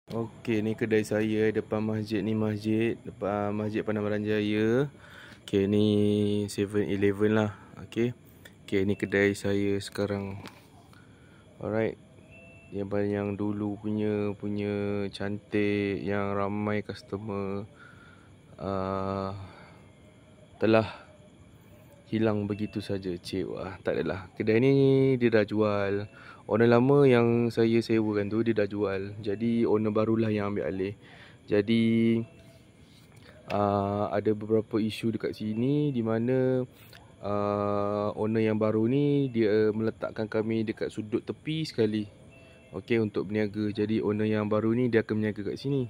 Okey, ni kedai saya depan masjid ni, depan Masjid Panamaran Jaya. Okey, ni 7-Eleven lah. Okey. Okey, ni kedai saya sekarang. Alright. Yang dulu punya cantik, yang ramai customer telah hilang begitu saja. Cik, wah, tak adalah. Kedai ni dia dah jual. Owner lama yang saya sewakan tu dia dah jual. Jadi owner barulah yang ambil alih. Jadi ada beberapa isu dekat sini di mana owner yang baru ni dia meletakkan kami dekat sudut tepi sekali. Okey, untuk berniaga. Jadi owner yang baru ni dia akan berniaga kat sini.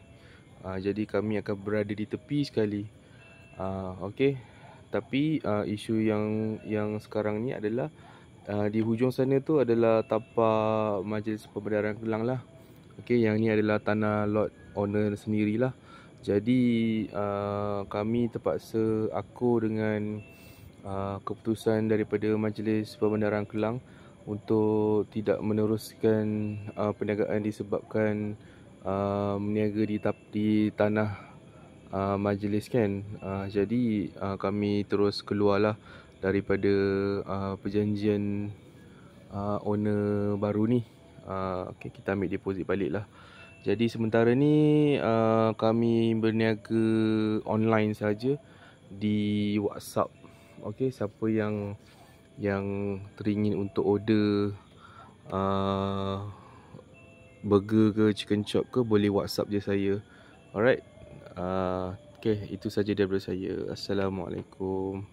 Jadi kami akan berada di tepi sekali. Okey. Tapi isu yang sekarang ni adalah di hujung sana tu adalah tapak Majlis Perbendaharaan Kelang lah. Okey, yang ni adalah tanah lot owner sendirilah. Jadi kami terpaksa, aku dengan keputusan daripada Majlis Perbendaharaan Kelang untuk tidak meneruskan perniagaan disebabkan meniaga di tanah majlis kan. Jadi kami terus keluarlah daripada perjanjian owner baru ni. Okay, kita ambil deposit balik lah. Jadi sementara ni kami berniaga online saja di WhatsApp. Okay, siapa yang teringin untuk order burger ke chicken chop ke, boleh WhatsApp je saya. Alright. Okay, itu saja daripada saya. Assalamualaikum.